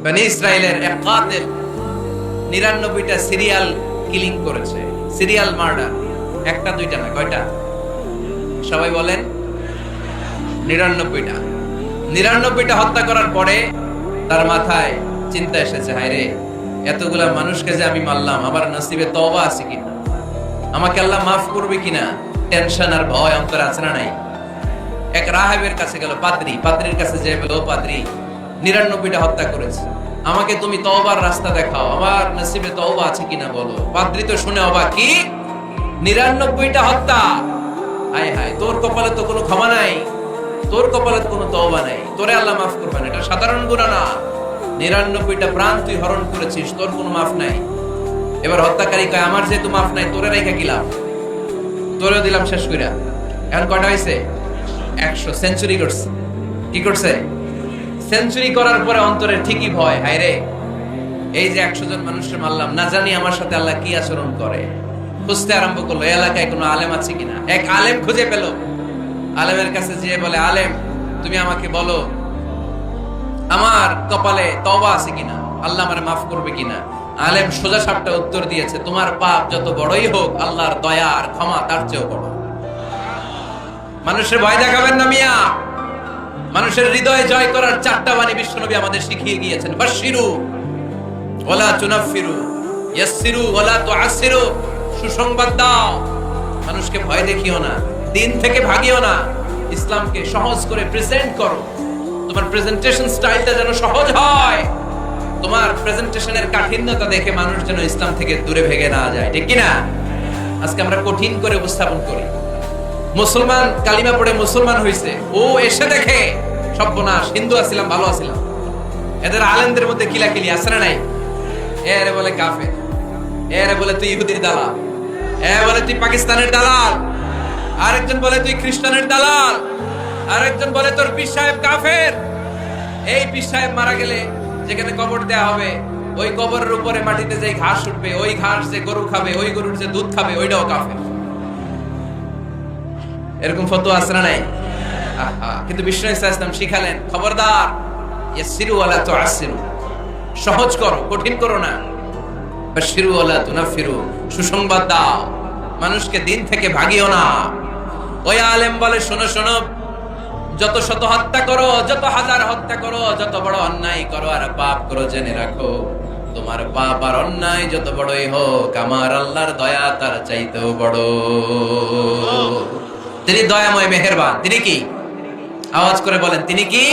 বনি ইসরাইলের এক কাতিল ৯৯টা সিরিয়াল কিলিং করেছে, সিরিয়াল মার্ডার, একটা দুইটা না, কয়টা? সবাই বলেন ৯৯টা। ৯৯টা হত্যা করার পরে তার মাথায় চিন্তা এসেছে, হায় রে, এতগুলা মানুষকে যে আমি মারলাম, আমার নসিবে তওবা আছে কিনা, আমাকে আল্লাহ মাফ করবে কিনা, টেনশন আর ভয় অন্তরে আছে না নাই? এক রাহেবের কাছে গেল, পাদ্রির কাছে যে বলল, পাদ্রি ৯৯টা হত্যা করেছে, আমাকে তুমি তওবার রাস্তা দেখাও, আমার নসিবে তওবা আছে কিনা বলো। পাদ্রি তো শুনে অবাক, কি ৯৯টা হত্যা? হায় হায়, তোর কপালে তো কোনো ক্ষমা নাই, তোর কপালে কোনো তওবা নাই, তোরে আল্লাহ মাফ করবে না, এটা সাধারণ গুনাহ না। ৯৯টা প্রাণ তুই হরণ করেছিস, তোর কোনো মাফ নাই। এবার হত্যাকারী কয়, আমার যেহেতু মাফ নাই, তোরে রেখে গেলাম, তোরেও দিলাম শেষ কইরা। এখন কয়টা হয়েছে? ১০০। সেঞ্চুরি করছে। কি করছে? সেঞ্চুরি করার পরে অন্তরে ঠিকই ভয়, হায় রে, এই যে ১০০ জন মানুষকে মারলাম, না জানি আমার সাথে আল্লাহ কি আচরণ করে। খুঁজতে আরম্ভ করলো, এলাকায় কোনো আলেম আছে কিনা। এক আলেম খুঁজে পেল, আলেমের কাছে যেয়ে বলে, আলেম তুমি আমাকে বলো আমার কপালে তওবা আছে কিনা, আল্লাহ আমারে মাফ করবে কিনা। আলেম সোজা সাপটা উত্তর দিয়েছে, তোমার পাপ যত বড়ই হোক, আল্লাহর দয়া আর ক্ষমা তার চেয়েও বড়। মানুষের ভয় দেখাবেন না মিয়া। মানুষের হৃদয় জয় করার 4টা বাণী বিশ্বনবী আমাদের শিখিয়ে গিয়েছেন। বাশশিরু ওয়ালা তুনাফিরু, ইয়াসসিরু ওয়ালা তুআসসিরু, সুসংবাদ দাও, মানুষকে ভয় দেখিও না, দিন থেকে ভাগিও না, ইসলামকে সহজ করে প্রেজেন্ট করো। তোমার প্রেজেন্টেশন স্টাইলটা যেন সহজ হয়, তোমার প্রেজেন্টেশনের কাঠিন্যতা দেখে মানুষ যেন ইসলাম থেকে দূরে ভেগে না যায়, ঠিক কি না? আজকে আমরা কঠিন করে উপস্থাপন করি। মুসলমান কালিমা পড়ে মুসলমান হইছে, ও এসে দেখে সর্বনাশ, হিন্দু আছিলাম, ভালো আছিলাম। এদের আলেমদের মধ্যে কিলাকিলি আছে না নাই? এরে বলে কাফের, এরে বলে তুই ইহুদির দালাল, এ বলে তুই পাকিস্তানের দালাল, আরেকজন বলে তুই খ্রিস্টানের দালাল, আরেকজন বলে তোর পীর সাহেব কাফের। এই পীর সাহেব মারা গেলে যেখানে কবর দেয়া হবে, ওই কবরের উপরে মাটিতে যে ঘাস উঠবে, ওই ঘাস যে গরু খাবে, ওই গরুর যে দুধ খাবে, ওইটাও কাফের। এরকম ফতোয়া আছে না নাই? কিন্তু বিষ্ণু ইসলাম শিখালেন, খবরদার, ইয়াসসিরু ওয়ালা তুআসসিরু, সহজ করো, কঠিন করো না। বাশশিরু ওয়ালা তুনাফিরু, সুসংবাদ দাও, মানুষকে দিন থেকে ভাগিও না। ওই আলেম বলে, শোনো শোনো, যত শত হত্যা করো, যত হাজার হত্যা করো, যত বড় অন্যায় করো আর পাপ করো, জেনে রাখো, তোমার পাপ আর অন্যায় যত বড়ই হোক, আমার আল্লাহর দয়া তার চাইতেও বড়। তিনি দয়াময়, মেহেরবান। তিনি কি? আওয়াজ করে বলেন, তিনি কি?